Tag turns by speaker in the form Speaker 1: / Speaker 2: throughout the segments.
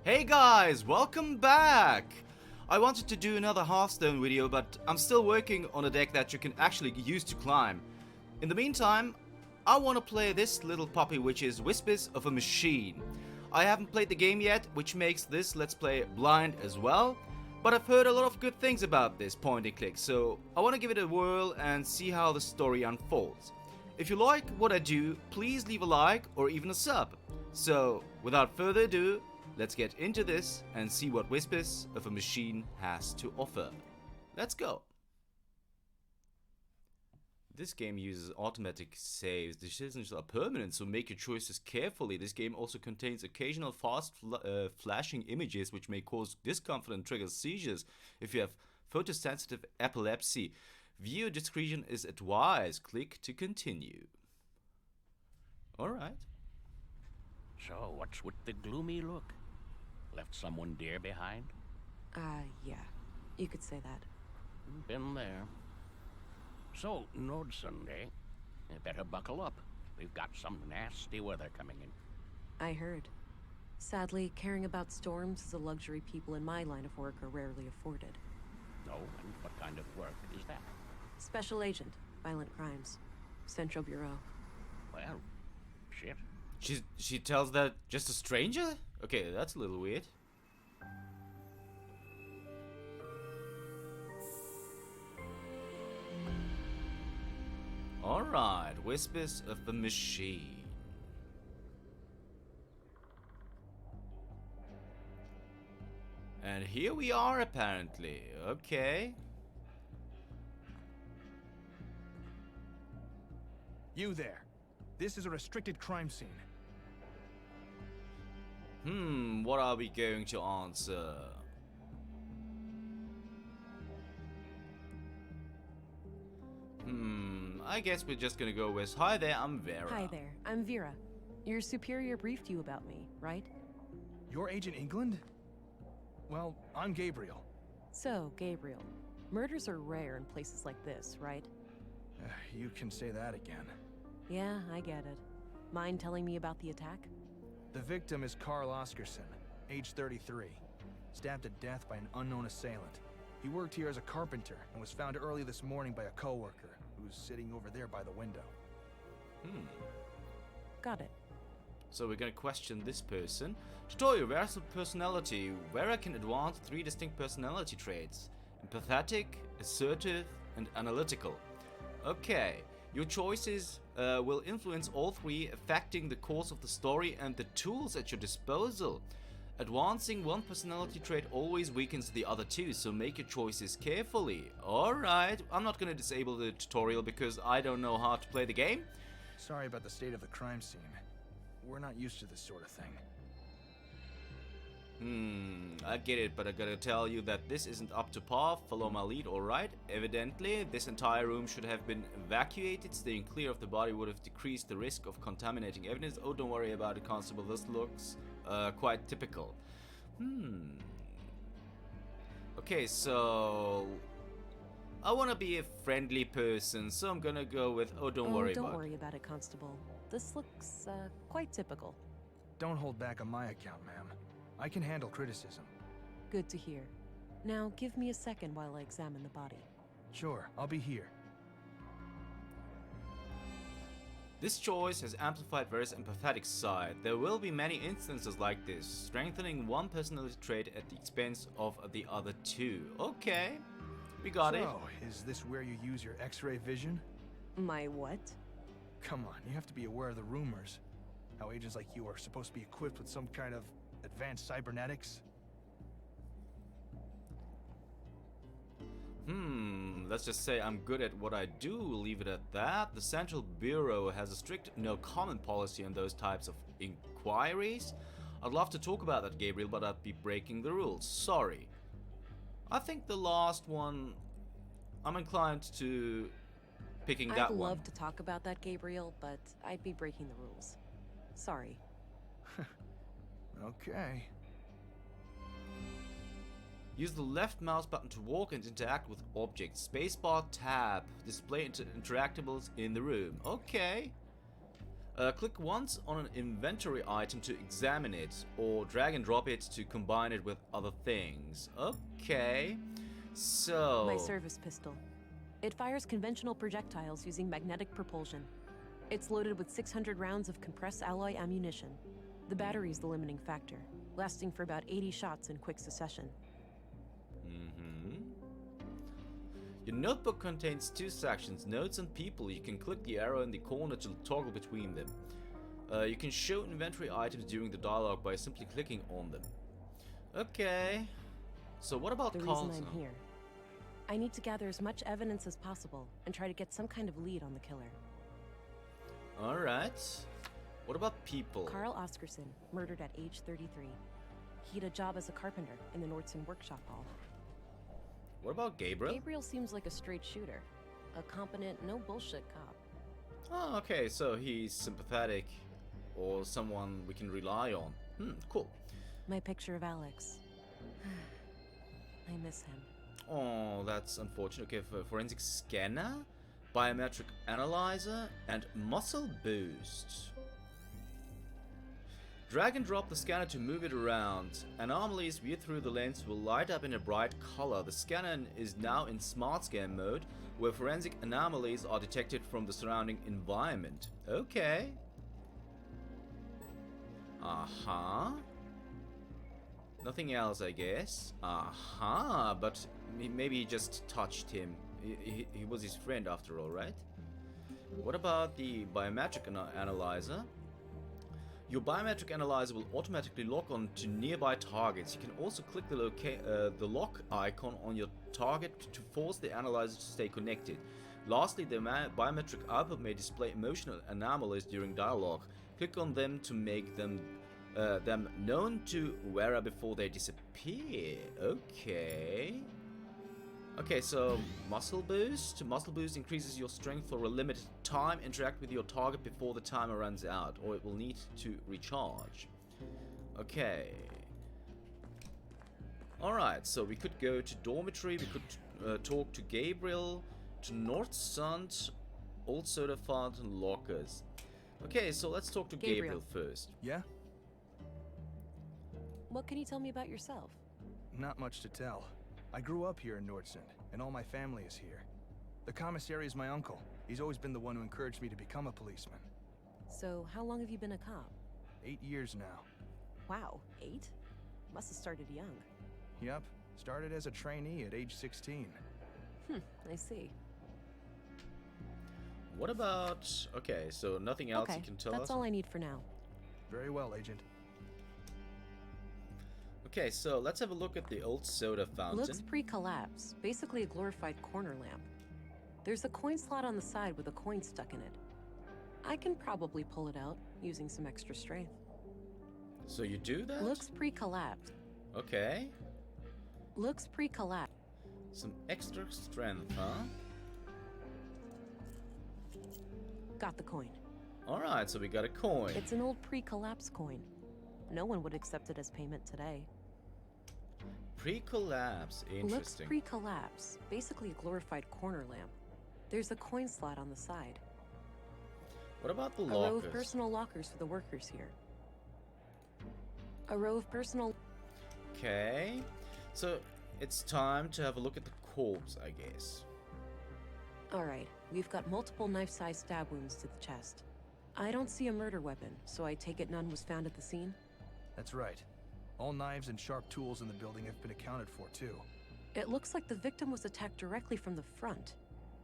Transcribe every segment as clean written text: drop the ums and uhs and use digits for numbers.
Speaker 1: Hey guys, welcome back! I wanted to do another Hearthstone video, but I'm still working on a deck that you can actually use to climb. In the meantime, I want to play this little puppy, which is Whispers of a Machine. I haven't played the game yet, which makes this Let's Play blind as well, but I've heard a lot of good things about this point and click, so I want to give it a whirl and see how the story unfolds. If you like what I do, please leave a like or even a sub. So, without further ado, let's get into this and see what Whispers of a Machine has to offer. Let's go! This game uses automatic saves. Decisions are permanent, so make your choices carefully. This game also contains occasional fast flashing images which may cause discomfort and trigger seizures if you have photosensitive epilepsy. Viewer discretion is advised. Click to continue. Alright.
Speaker 2: So, what's with the gloomy look? Left someone dear behind?
Speaker 3: Yeah. You could say that.
Speaker 2: Been there. So, Node Sunday, you better buckle up. We've got some nasty weather coming in.
Speaker 3: I heard. Sadly, caring about storms is a luxury people in my line of work are rarely afforded.
Speaker 2: Oh, and what kind of work is that?
Speaker 3: Special Agent, Violent Crimes. Central Bureau.
Speaker 2: Well, shit.
Speaker 1: She tells that just a stranger? Okay, that's a little weird. Alright, Whispers of the Machine. And here we are apparently. Okay.
Speaker 4: You there. This is a restricted crime scene.
Speaker 1: What are we going to answer? I guess we're just gonna go with, hi there, I'm Vera.
Speaker 3: Hi there, I'm Vera. Your superior briefed you about me, right?
Speaker 4: You're Agent England? Well, I'm Gabriel.
Speaker 3: So, Gabriel, murders are rare in places like this, right?
Speaker 4: You can say that again.
Speaker 3: Yeah, I get it. Mind telling me about the attack?
Speaker 4: The victim is Karl Oscarson, age 33, stabbed to death by an unknown assailant. He worked here as a carpenter and was found early this morning by a coworker who's sitting over there by the window.
Speaker 3: Got it.
Speaker 1: So we're gonna question this person. Tutorial, Vera's personality. Vera can advance 3 distinct personality traits. Empathetic, assertive, and analytical. Okay, your choices will influence all 3, affecting the course of the story and the tools at your disposal. Advancing 1 personality trait always weakens the other 2, so make your choices carefully. Alright, I'm not gonna disable the tutorial because I don't know how to play the game.
Speaker 4: Sorry about the state of the crime scene. We're not used to this sort of thing.
Speaker 1: I get it, but I gotta tell you that this isn't up to par. Follow my lead, alright? Evidently, this entire room should have been evacuated. Staying clear of the body would have decreased the risk of contaminating evidence. Oh, don't worry about it, Constable. This looks quite typical. Okay, so I wanna be a friendly person, so I'm gonna go with, oh, don't worry about it.
Speaker 3: Don't worry about it, Constable. This looks, quite typical.
Speaker 4: Don't hold back on my account, ma'am. I can handle criticism.
Speaker 3: Good to hear. Now, give me a second while I examine the body.
Speaker 4: Sure, I'll be here.
Speaker 1: This choice has amplified Vera's empathetic side. There will be many instances like this, strengthening 1 personality trait at the expense of the other 2. Okay, we got it.
Speaker 4: So, is this where you use your X-ray vision?
Speaker 3: My what?
Speaker 4: Come on, you have to be aware of the rumors. How agents like you are supposed to be equipped with some kind of advanced cybernetics.
Speaker 1: Let's just say I'm good at what I do, leave it at that. The Central Bureau has a strict no comment policy on those types of inquiries. I'd love to talk about that, Gabriel, but I'd be breaking the rules. Sorry. I think the last one, I'm inclined to picking that one.
Speaker 3: I'd love to talk about that, Gabriel, but I'd be breaking the rules. Sorry.
Speaker 4: Okay.
Speaker 1: Use the left mouse button to walk and interact with objects. Spacebar tab. Display interactables in the room. Okay. Click once on an inventory item to examine it, or drag and drop it to combine it with other things. Okay. So...
Speaker 3: My service pistol. It fires conventional projectiles using magnetic propulsion. It's loaded with 600 rounds of compressed alloy ammunition. The battery's the limiting factor, lasting for about 80 shots in quick succession.
Speaker 1: Your notebook contains two sections, notes and people. You can click the arrow in the corner to toggle between them. You can show inventory items during the dialogue by simply clicking on them. Okay. So what about
Speaker 3: The
Speaker 1: Karl?
Speaker 3: reason I'm here. I need to gather as much evidence as possible and try to get some kind of lead on the killer.
Speaker 1: Alright. What about people?
Speaker 3: Karl Oscarson, murdered at age 33. He had a job as a carpenter in the Nordson workshop hall.
Speaker 1: What about Gabriel?
Speaker 3: Gabriel seems like a straight shooter. A competent, no bullshit cop.
Speaker 1: Oh, okay, so he's sympathetic. Or someone we can rely on. Cool.
Speaker 3: My picture of Alex. I miss him.
Speaker 1: Oh, that's unfortunate. Okay, for forensic scanner, biometric analyzer, and muscle boost. Drag and drop the scanner to move it around. Anomalies viewed through the lens will light up in a bright color. The scanner is now in smart scan mode, where forensic anomalies are detected from the surrounding environment. Okay. Nothing else, I guess. But maybe he just touched him. He was his friend after all, right? What about the biometric analyzer? Your biometric analyzer will automatically lock on to nearby targets. You can also click the lock icon on your target to force the analyzer to stay connected. Lastly, the biometric output may display emotional anomalies during dialogue. Click on them to make them known to wearer before they disappear. Okay. Okay, so muscle boost. Muscle boost increases your strength for a limited time. Interact with your target before the timer runs out, or it will need to recharge. Okay. Alright, so we could go to dormitory, we could talk to Gabriel, to Nordsund, Old Soda Fountain Lockers. Okay, so let's talk to Gabriel first.
Speaker 4: Yeah?
Speaker 3: What can you tell me about yourself?
Speaker 4: Not much to tell. I grew up here in Nordsund, and all my family is here. The commissary is my uncle. He's always been the one who encouraged me to become a policeman.
Speaker 3: So, how long have you been a cop?
Speaker 4: 8 years now.
Speaker 3: Wow, 8? Must have started young.
Speaker 4: Yep, started as a trainee at age 16.
Speaker 3: I see.
Speaker 1: What about... Okay, so nothing else you can tell us?
Speaker 3: That's all I need for now.
Speaker 4: Very well, Agent.
Speaker 1: Okay, so let's have a look at the old soda fountain.
Speaker 3: Looks pre-collapse. Basically a glorified corner lamp. There's a coin slot on the side with a coin stuck in it. I can probably pull it out using some extra strength.
Speaker 1: So you do that?
Speaker 3: Looks pre-collapsed.
Speaker 1: Okay.
Speaker 3: Looks pre-collapsed.
Speaker 1: Some extra strength, huh?
Speaker 3: Got the coin.
Speaker 1: Alright, so we got a coin.
Speaker 3: It's an old pre-collapse coin. No one would accept it as payment today.
Speaker 1: Pre-collapse.
Speaker 3: Looks
Speaker 1: Interesting.
Speaker 3: pre-collapse. Basically a glorified corner lamp. There's a coin slot on the side.
Speaker 1: What about the
Speaker 3: A row
Speaker 1: lockers?
Speaker 3: of personal lockers for the workers here. A row of personal...
Speaker 1: Okay. So, it's time to have a look at the corpse, I guess.
Speaker 3: Alright, we've got multiple knife-sized stab wounds to the chest. I don't see a murder weapon, so I take it none was found at the scene?
Speaker 4: That's right. All knives and sharp tools in the building have been accounted for, too.
Speaker 3: It looks like the victim was attacked directly from the front.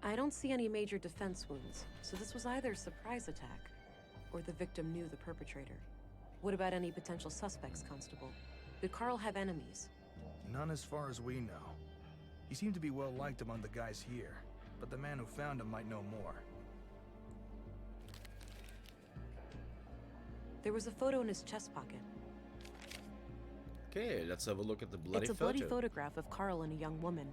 Speaker 3: I don't see any major defense wounds, so this was either a surprise attack, or the victim knew the perpetrator. What about any potential suspects, Constable? Did Karl have enemies?
Speaker 4: None as far as we know. He seemed to be well liked among the guys here, but the man who found him might know more.
Speaker 3: There was a photo in his chest pocket.
Speaker 1: Okay, let's have a look at the bloody
Speaker 3: It's a
Speaker 1: photo.
Speaker 3: bloody photograph of Karl and a young woman.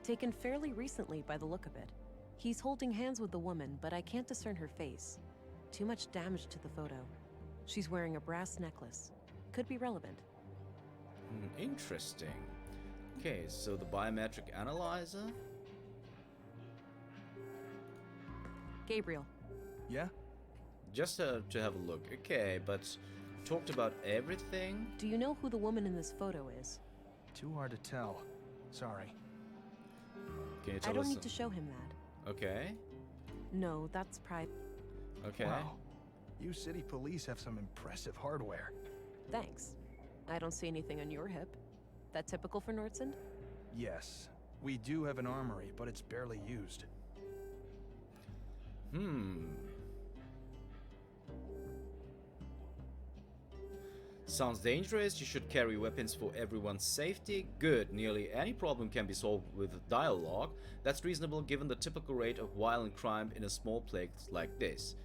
Speaker 3: Taken fairly recently by the look of it. He's holding hands with the woman, but I can't discern her face. Too much damage to the photo. She's wearing a brass necklace. Could be relevant.
Speaker 1: Interesting. Okay, so the biometric analyzer.
Speaker 3: Gabriel.
Speaker 4: Yeah?
Speaker 1: Just to have a look. Okay, but talked about everything.
Speaker 3: Do you know who the woman in this photo is?
Speaker 4: Too hard to tell. Sorry.
Speaker 1: Can you
Speaker 3: I
Speaker 1: tell
Speaker 3: don't
Speaker 1: us?
Speaker 3: need to show him that.
Speaker 1: Okay.
Speaker 3: No, that's private.
Speaker 1: Okay.
Speaker 4: Wow. You city police have some impressive hardware.
Speaker 3: Thanks. I don't see anything on your hip. That typical for Nordsund?
Speaker 4: Yes. We do have an armory, but it's barely used.
Speaker 1: Sounds dangerous. You should carry weapons for everyone's safety. Good. Nearly any problem can be solved with dialogue. That's reasonable given the typical rate of violent crime in a small place like this.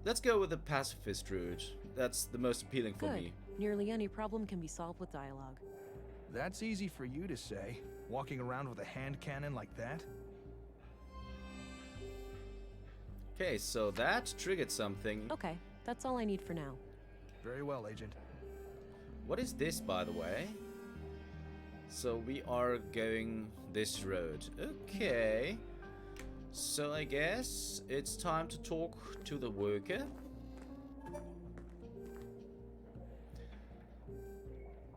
Speaker 1: Let's go with the pacifist route. That's the most appealing for
Speaker 3: Good.
Speaker 1: me.
Speaker 3: Nearly any problem can be solved with dialogue.
Speaker 4: That's easy for you to say. Walking around with a hand cannon like that?
Speaker 1: Okay, so that triggered something.
Speaker 3: Okay, that's all I need for now.
Speaker 4: Very well, Agent.
Speaker 1: What is this, by the way? So we are going this road. Okay. So I guess it's time to talk to the worker.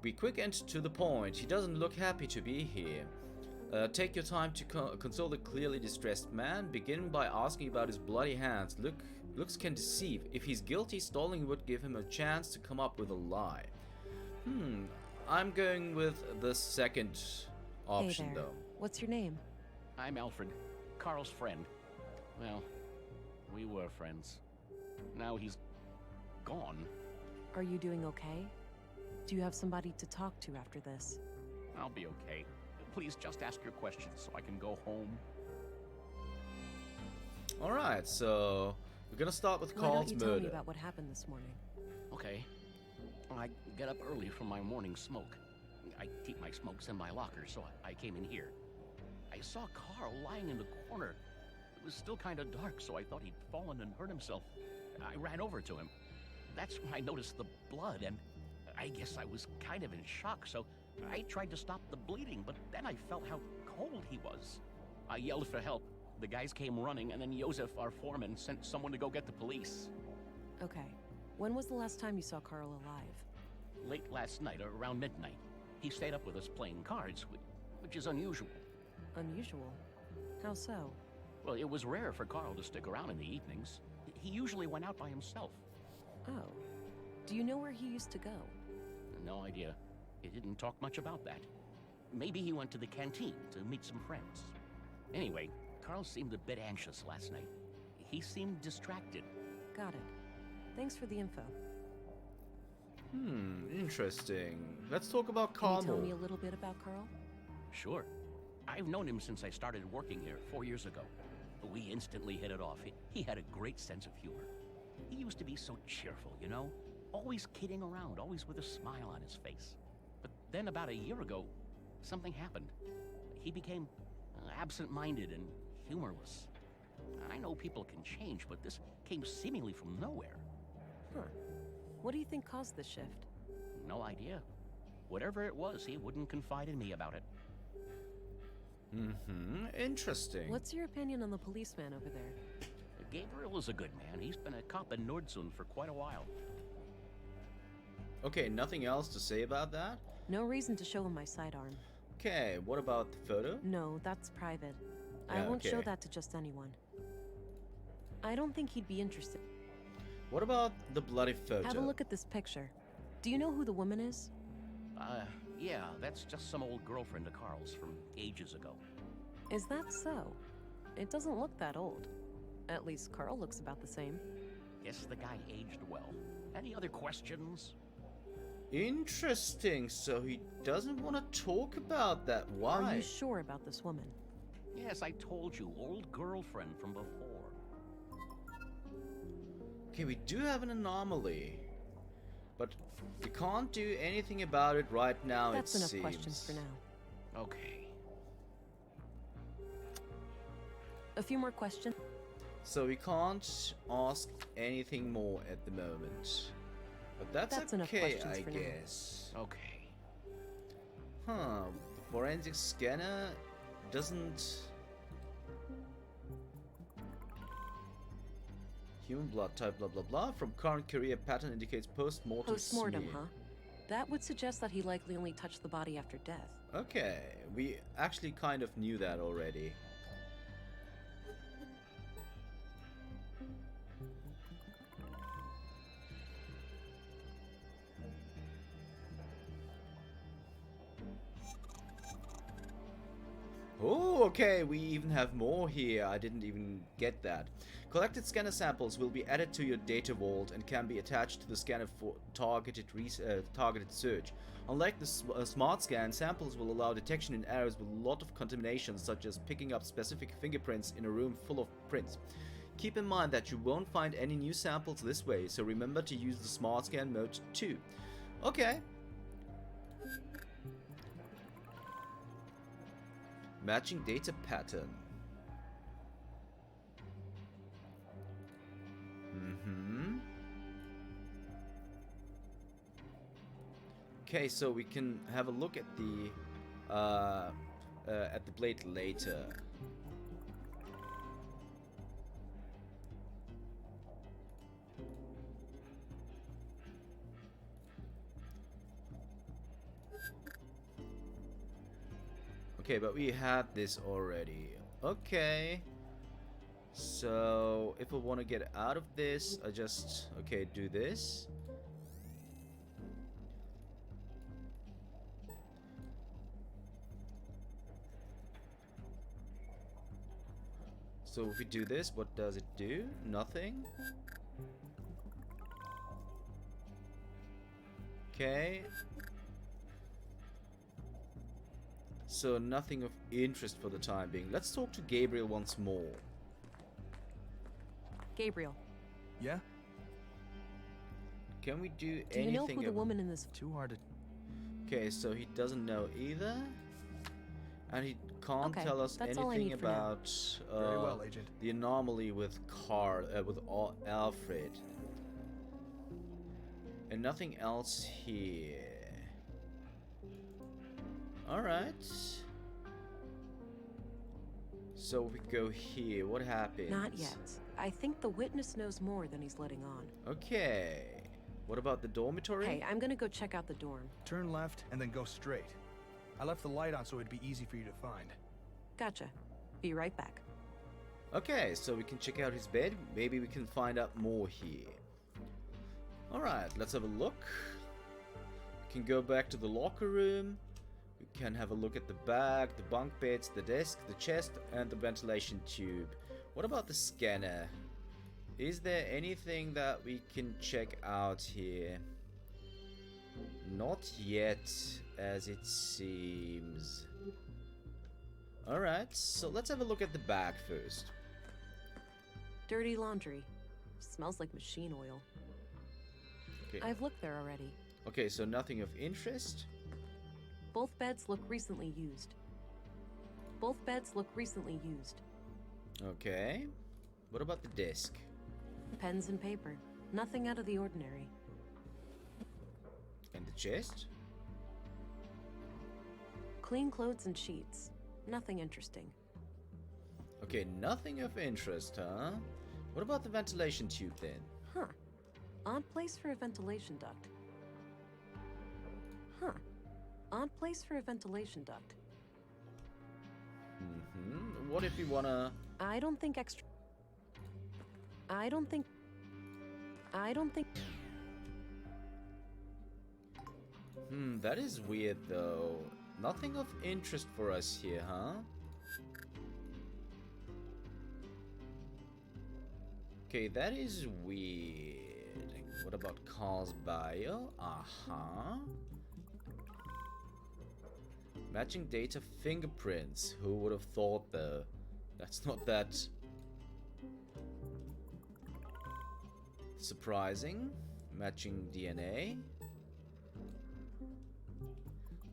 Speaker 1: Be quick and to the point. He doesn't look happy to be here. Take your time to console the clearly distressed man. Begin by asking about his bloody hands. Looks can deceive. If he's guilty, stalling would give him a chance to come up with a lie. I'm going with the second option,
Speaker 3: Hey there.
Speaker 1: though.
Speaker 3: What's your name?
Speaker 2: I'm Alfred, Karl's friend. Well, we were friends. Now he's gone.
Speaker 3: Are you doing okay? Do you have somebody to talk to after this?
Speaker 2: I'll be okay. Please just ask your questions so I can go home.
Speaker 1: Alright, so we're gonna start with
Speaker 3: Why don't
Speaker 1: Karl's
Speaker 3: you tell me
Speaker 1: murder.
Speaker 3: about what happened this morning?
Speaker 2: Okay. I get up early for my morning smoke. I keep my smokes in my locker, so I came in here. I saw Karl lying in the corner. It was still kind of dark, so I thought he'd fallen and hurt himself. I ran over to him. That's when I noticed the blood, and I guess I was kind of in shock, so I tried to stop the bleeding, but then I felt how cold he was. I yelled for help. The guys came running, and then Josef, our foreman, sent someone to go get the police.
Speaker 3: Okay. When was the last time you saw Karl alive?
Speaker 2: Late last night, around midnight. He stayed up with us playing cards, which is unusual.
Speaker 3: Unusual? How so?
Speaker 2: Well, it was rare for Karl to stick around in the evenings. He usually went out by himself.
Speaker 3: Oh. Do you know where he used to go?
Speaker 2: No idea. He didn't talk much about that. Maybe he went to the canteen to meet some friends. Anyway, Karl seemed a bit anxious last night. He seemed distracted.
Speaker 3: Got it. Thanks for the info.
Speaker 1: Interesting. Let's talk about
Speaker 3: Can
Speaker 1: Karl
Speaker 3: you tell
Speaker 1: more.
Speaker 3: me a little bit about Karl?
Speaker 2: Sure. I've known him since I started working here 4 years ago. We instantly hit it off. He had a great sense of humor. He used to be so cheerful, you know? Always kidding around, always with a smile on his face. But then about a year ago, something happened. He became absent-minded and humorless. I know people can change, but this came seemingly from nowhere.
Speaker 3: Huh. What do you think caused this shift?
Speaker 2: No idea. Whatever it was, he wouldn't confide in me about it.
Speaker 1: Interesting.
Speaker 3: What's your opinion on the policeman over there?
Speaker 2: Gabriel is a good man. He's been a cop in Nordsund for quite a while.
Speaker 1: Okay, nothing else to say about that?
Speaker 3: No reason to show him my sidearm.
Speaker 1: Okay, what about the photo?
Speaker 3: No, that's private. I
Speaker 1: Yeah,
Speaker 3: won't show
Speaker 1: okay.
Speaker 3: that to just anyone. I don't think he'd be interested.
Speaker 1: What about the bloody photo?
Speaker 3: Have a look at this picture. Do you know who the woman is?
Speaker 2: Yeah, that's just some old girlfriend of Karl's from ages ago.
Speaker 3: Is that so? It doesn't look that old. At least Karl looks about the same.
Speaker 2: Guess the guy aged well. Any other questions?
Speaker 1: Interesting, so he doesn't want to talk about that. Why?
Speaker 3: Are you sure about this woman?
Speaker 2: Yes, I told you, old girlfriend from before.
Speaker 1: Okay, we do have an anomaly. But we can't do anything about it right now,
Speaker 3: That's
Speaker 1: it
Speaker 3: enough
Speaker 1: seems.
Speaker 3: questions for now.
Speaker 2: Okay.
Speaker 3: A few more questions.
Speaker 1: So we can't ask anything more at the moment. But that's
Speaker 3: enough
Speaker 1: okay,
Speaker 3: questions
Speaker 1: I
Speaker 3: for now.
Speaker 1: guess.
Speaker 2: Okay.
Speaker 1: Huh, the forensic scanner doesn't... Human blood type, blah blah blah. From current career pattern indicates post-mortem
Speaker 3: Post-mortem,
Speaker 1: smear.
Speaker 3: huh? That would suggest that he likely only touched the body after death.
Speaker 1: Okay, we actually kind of knew that already. Oh, okay, we even have more here. I didn't even get that. Collected scanner samples will be added to your data vault and can be attached to the scanner for targeted search. Unlike the smart scan, samples will allow detection in areas with a lot of contamination, such as picking up specific fingerprints in a room full of prints. Keep in mind that you won't find any new samples this way, so remember to use the smart scan mode too. Okay. Matching data pattern. Okay, so we can have a look at the blade later. Okay, but we had this already. Okay. So, if I want to get out of this, I just, okay, do this. So if we do this, what does it do? Nothing. Okay. So nothing of interest for the time being. Let's talk to Gabriel once more.
Speaker 3: Gabriel,
Speaker 4: Yeah?
Speaker 1: Can we do
Speaker 3: do you
Speaker 1: anything?
Speaker 3: know who the woman in this...
Speaker 4: Too hard to...
Speaker 1: Okay, so he doesn't know either. And he can't
Speaker 3: Okay,
Speaker 1: tell us
Speaker 3: that's all I
Speaker 1: anything
Speaker 3: need for now.
Speaker 1: about
Speaker 4: Very well, Agent.
Speaker 1: the anomaly with Karl, Alfred. And nothing else here. Alright. So we go here. What happens?
Speaker 3: Not yet. I think the witness knows more than he's letting on.
Speaker 1: Okay. What about the dormitory?
Speaker 3: Hey, I'm gonna go check out the dorm.
Speaker 4: Turn left and then go straight. I left the light on so it'd be easy for you to find.
Speaker 3: Gotcha. Be right back.
Speaker 1: Okay, so we can check out his bed. Maybe we can find out more here. Alright, let's have a look. We can go back to the locker room. We can have a look at the bag, the bunk beds, the desk, the chest, and the ventilation tube. What about the scanner? Is there anything that we can check out here? Not yet, as it seems. Alright, so let's have a look at the bag first.
Speaker 3: Dirty laundry. Smells like machine oil.
Speaker 1: Okay.
Speaker 3: I've looked there already.
Speaker 1: Okay, so nothing of interest.
Speaker 3: Both beds look recently used. Both beds look recently used.
Speaker 1: Okay. What about the desk?
Speaker 3: Pens and paper. Nothing out of the ordinary.
Speaker 1: And the chest?
Speaker 3: Clean clothes and sheets. Nothing interesting.
Speaker 1: Okay, nothing of interest, huh? What about the ventilation tube then?
Speaker 3: Huh. Odd place for a ventilation duct. Huh. Odd place for a ventilation duct.
Speaker 1: What if we wanna...
Speaker 3: I don't think extra... I don't think...
Speaker 1: that is weird though. Nothing of interest for us here, huh? Okay, that is weird. What about Karl's bio? Uh-huh. Matching data fingerprints. Who would have thought though? That's not that surprising. Matching DNA.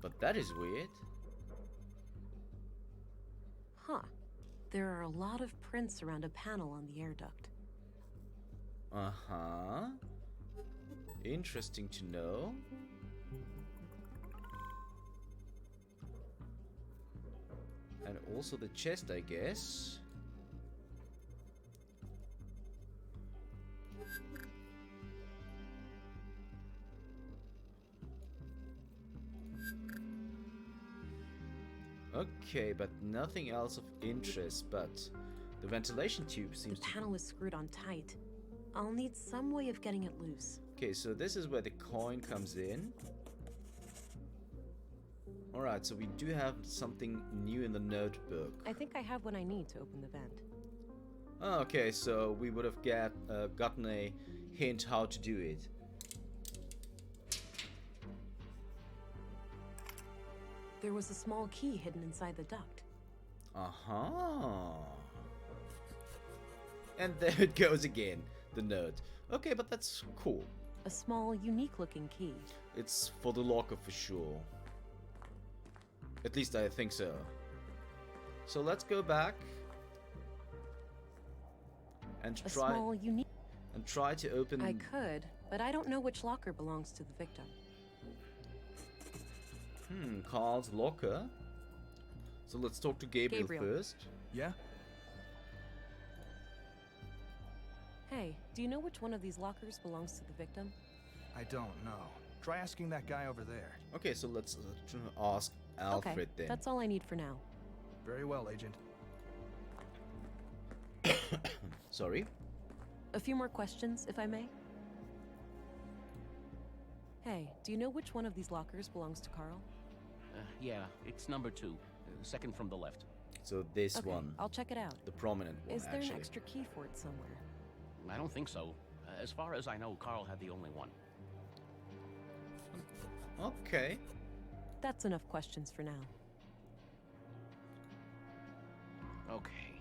Speaker 1: But that is weird.
Speaker 3: Huh. There are a lot of prints around a panel on the air duct.
Speaker 1: Uh-huh. Interesting to know. And also the chest, I guess. Okay, but nothing else of interest, but the ventilation tube
Speaker 3: The
Speaker 1: seems to...
Speaker 3: panel is screwed on tight. I'll need some way of getting it loose.
Speaker 1: Okay, so this is where the coin comes in. Alright, so we do have something new in the notebook.
Speaker 3: I think I have what I need to open the vent.
Speaker 1: Oh, okay, so we would have gotten a hint how to do it.
Speaker 3: There was a small key hidden inside the duct.
Speaker 1: Uh-huh. And there it goes again, the note. Okay, but that's cool.
Speaker 3: A small, unique-looking key.
Speaker 1: It's for the locker for sure. At least I think so. So let's go back and
Speaker 3: A small, unique...
Speaker 1: try to open...
Speaker 3: I could, but I don't know which locker belongs to the victim.
Speaker 1: Karl's locker. So let's talk to Gabriel first.
Speaker 4: Yeah?
Speaker 3: Hey, do you know which one of these lockers belongs to the victim?
Speaker 4: I don't know. Try asking that guy over there.
Speaker 1: Okay, so let's ask Alfred
Speaker 3: Okay,
Speaker 1: then.
Speaker 3: that's all I need for now.
Speaker 4: Very well, Agent.
Speaker 1: Sorry?
Speaker 3: A few more questions, if I may? Hey, do you know which one of these lockers belongs to Karl?
Speaker 2: Yeah, it's number 2. Second from the left.
Speaker 1: So this
Speaker 3: Okay,
Speaker 1: one.
Speaker 3: I'll check it out.
Speaker 1: The prominent one,
Speaker 3: Is there
Speaker 1: actually.
Speaker 3: an extra key for it somewhere?
Speaker 2: I don't think so. As far as I know, Karl had the only one.
Speaker 1: Okay.
Speaker 3: That's enough questions for now.
Speaker 2: Okay.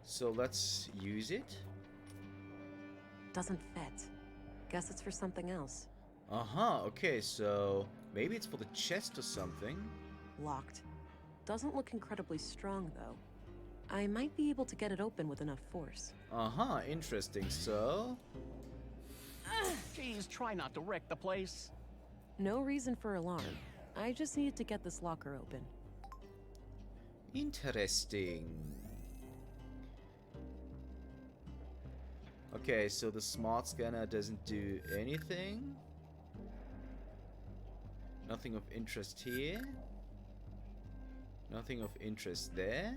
Speaker 1: So let's use it.
Speaker 3: Doesn't fit. Guess it's for something else.
Speaker 1: Uh-huh, okay, so maybe it's for the chest or something.
Speaker 3: Locked. Doesn't look incredibly strong, though. I might be able to get it open with enough force.
Speaker 1: Uh-huh, interesting. So...
Speaker 2: Jeez, try not to wreck the place.
Speaker 3: No reason for alarm. I just needed to get this locker open.
Speaker 1: Interesting. Okay, so the smart scanner doesn't do anything. Nothing of interest here. Nothing of interest there.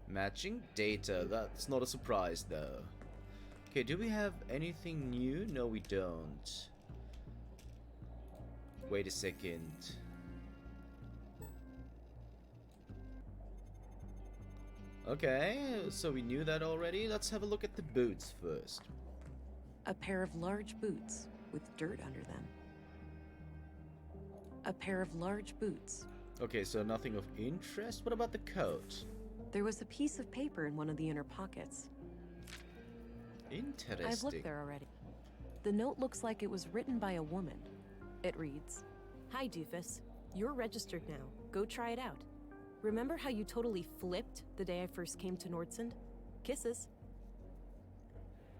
Speaker 1: Matching data. That's not a surprise, though. Okay, do we have anything new? No, we don't. Wait a second. Okay, so we knew that already. Let's have a look at the boots first.
Speaker 3: A pair of large boots with dirt under them. A pair of large boots.
Speaker 1: Okay, so nothing of interest. What about the coat?
Speaker 3: There was a piece of paper in one of the inner pockets.
Speaker 1: Interesting.
Speaker 3: I've looked there already. The note looks like it was written by a woman. It reads,
Speaker 5: Hi, Doofus. You're registered now. Go try it out. Remember how you totally flipped the day I first came to Nordsund? Kisses.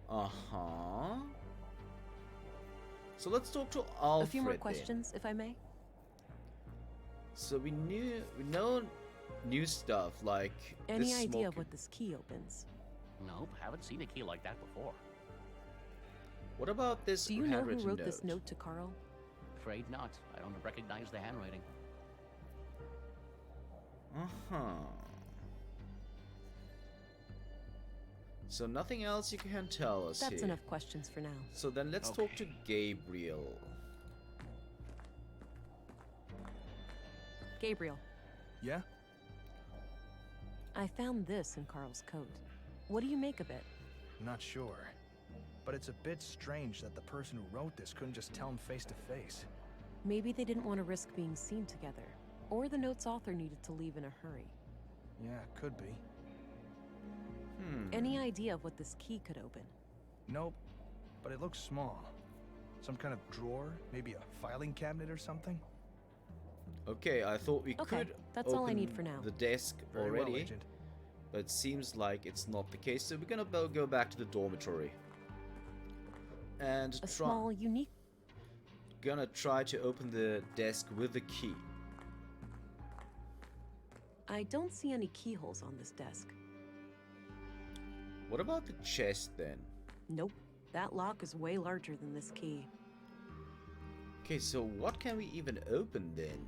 Speaker 1: Uh-huh. So let's talk to Alfred.
Speaker 3: a few more
Speaker 1: then.
Speaker 3: questions, if I may?
Speaker 1: So we know new stuff like
Speaker 3: Any
Speaker 1: this
Speaker 3: idea of
Speaker 1: smoke-
Speaker 3: what this key opens?
Speaker 2: Nope, haven't seen a key like that before.
Speaker 1: What about this
Speaker 3: Do you know who
Speaker 1: handwritten
Speaker 3: wrote this note to Karl?
Speaker 2: Afraid not. I don't recognize the handwriting.
Speaker 1: Uh-huh. So nothing else you can tell us
Speaker 3: That's
Speaker 1: here.
Speaker 3: enough questions for now.
Speaker 1: So then let's talk to
Speaker 2: Okay.
Speaker 1: Gabriel.
Speaker 3: Gabriel,
Speaker 4: Yeah?
Speaker 3: I found this in Karl's coat. What do you make of it?
Speaker 4: Not sure. But it's a bit strange that the person who wrote this couldn't just tell him face to face.
Speaker 3: Maybe they didn't want to risk being seen together. Or the note's author needed to leave in a hurry.
Speaker 4: Yeah, could be.
Speaker 3: Any idea of what this key could open?
Speaker 4: Nope. But it looks small. Some kind of drawer? Maybe a filing cabinet or something?
Speaker 1: Okay, I thought we
Speaker 3: Okay,
Speaker 1: could
Speaker 3: that's all I
Speaker 1: open
Speaker 3: need for now.
Speaker 1: the desk
Speaker 4: Very
Speaker 1: already,
Speaker 4: well, Agent.
Speaker 1: but it seems like it's not the case. So we're gonna go back to the dormitory and
Speaker 3: A small, unique...
Speaker 1: gonna try to open the desk with the key.
Speaker 3: I don't see any keyholes on this desk.
Speaker 1: What about the chest then?
Speaker 3: Nope. That lock is way larger than this key.
Speaker 1: Okay, so what can we even open then?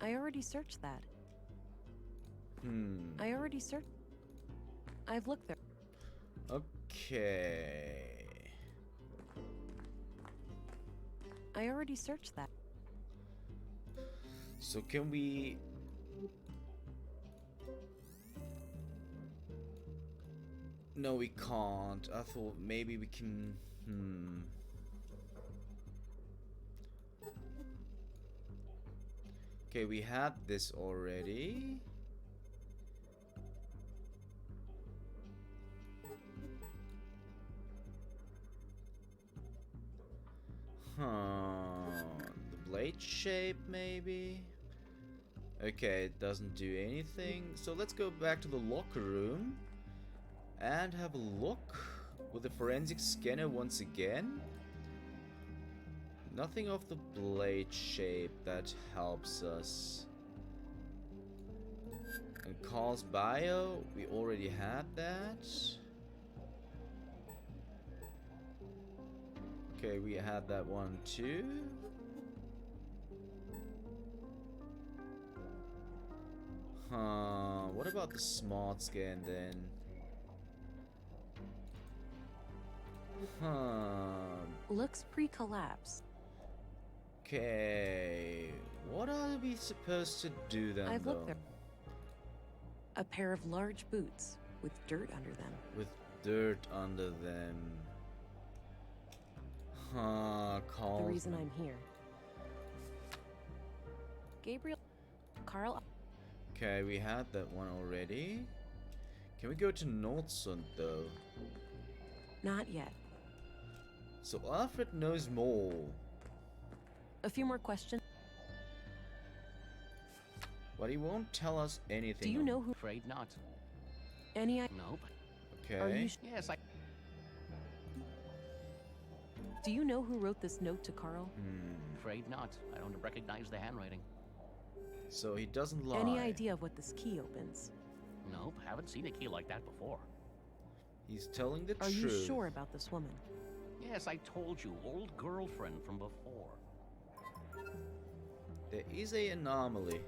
Speaker 3: I already searched that. I already searched. I've looked there.
Speaker 1: Okay.
Speaker 3: I already searched that.
Speaker 1: So can we... No, we can't. I thought maybe we can... Okay, we had this already. The blade shape, maybe? Okay, it doesn't do anything. So let's go back to the locker room and have a look with the forensic scanner once again. Nothing of the blade shape that helps us. And Karl's bio, we already had that. Okay, we had that one too. What about the smart scan then?
Speaker 3: Looks pre-collapse.
Speaker 1: Okay, what are we supposed to do then,
Speaker 3: I've
Speaker 1: though?
Speaker 3: looked there. A pair of large boots with dirt under them.
Speaker 1: With dirt under them. Karl.
Speaker 3: The reason I'm here. Gabriel, Karl.
Speaker 1: Okay, we had that one already. Can we go to Nordsund though?
Speaker 3: Not yet.
Speaker 1: So Alfred knows more.
Speaker 3: A few more questions.
Speaker 1: But he won't tell us anything.
Speaker 3: Do you know who?
Speaker 2: Afraid not.
Speaker 3: Any?
Speaker 2: Nope.
Speaker 1: Okay.
Speaker 3: Are you?
Speaker 2: Yes, I.
Speaker 3: Do you know who wrote this note to Karl?
Speaker 2: Afraid not. I don't recognize the handwriting.
Speaker 1: So he doesn't lie.
Speaker 3: Any idea of what this key opens?
Speaker 2: Nope, haven't seen a key like that before.
Speaker 1: He's telling the
Speaker 3: Are
Speaker 1: truth.
Speaker 3: you sure about this woman?
Speaker 2: Yes, I told you, old girlfriend from before.
Speaker 1: There is a anomaly.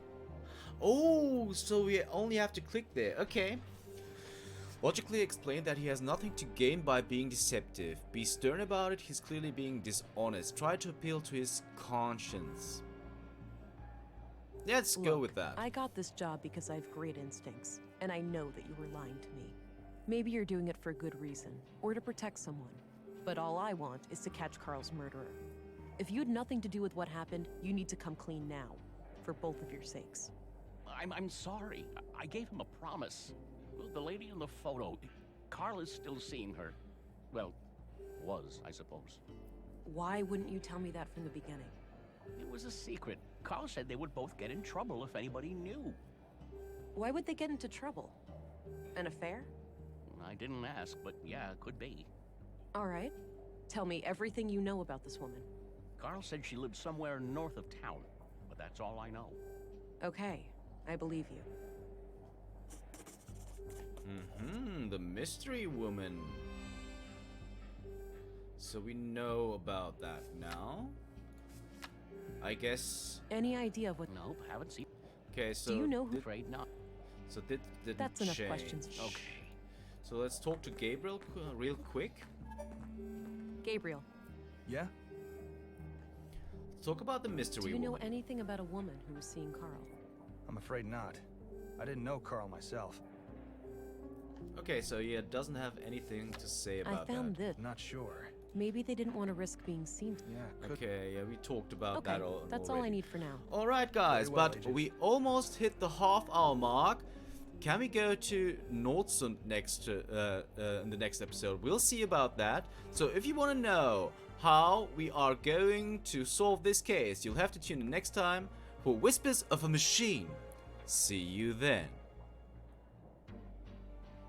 Speaker 1: Oh, so we only have to click there. Okay. Logically explain that he has nothing to gain by being deceptive. Be stern about it, he's clearly being dishonest. Try to appeal to his conscience. Let's go
Speaker 3: Look,
Speaker 1: with that.
Speaker 3: I got this job because I have great instincts, and I know that you were lying to me. Maybe you're doing it for a good reason, or to protect someone. But all I want is to catch Karl's murderer. If you had nothing to do with what happened, you need to come clean now, for both of your sakes.
Speaker 2: I'm sorry. I gave him a promise. The lady in the photo, Karl is still seeing her. Well, was, I suppose.
Speaker 3: Why wouldn't you tell me that from the beginning?
Speaker 2: It was a secret. Karl said they would both get in trouble if anybody knew.
Speaker 3: Why would they get into trouble? An affair?
Speaker 2: I didn't ask, but yeah, it could be.
Speaker 3: All right. Tell me everything you know about this woman.
Speaker 2: Karl said she lived somewhere north of town, but that's all I know.
Speaker 3: Okay, I believe you.
Speaker 1: The mystery woman. So we know about that now. I guess.
Speaker 3: Any idea of what?
Speaker 2: Nope, haven't seen.
Speaker 1: Okay, so
Speaker 3: Do you know who?
Speaker 2: Afraid not.
Speaker 1: So didn't
Speaker 3: That's enough
Speaker 1: change.
Speaker 3: questions.
Speaker 2: Okay.
Speaker 1: So let's talk to Gabriel real quick.
Speaker 3: Gabriel,
Speaker 4: Yeah?
Speaker 1: Talk about the mystery
Speaker 3: do you know
Speaker 1: woman.
Speaker 3: anything about a woman who was seeing Karl?
Speaker 4: I'm afraid not. I didn't know Karl myself.
Speaker 1: Okay, so yeah, doesn't have anything to say
Speaker 3: I
Speaker 1: about
Speaker 3: found this.
Speaker 4: Not sure.
Speaker 3: Maybe they didn't want to risk being seen.
Speaker 4: Yeah,
Speaker 1: that.
Speaker 4: could
Speaker 1: Okay, yeah, we talked about
Speaker 3: Okay,
Speaker 1: that
Speaker 3: that's
Speaker 1: already.
Speaker 3: all I need for now.
Speaker 1: Alright guys,
Speaker 4: Very well,
Speaker 1: but
Speaker 4: Agent.
Speaker 1: we almost hit the half-hour mark. Can we go to Nordsund next in the next episode? We'll see about that. So if you want to know how we are going to solve this case, you'll have to tune in next time for Whispers of a Machine. See you then.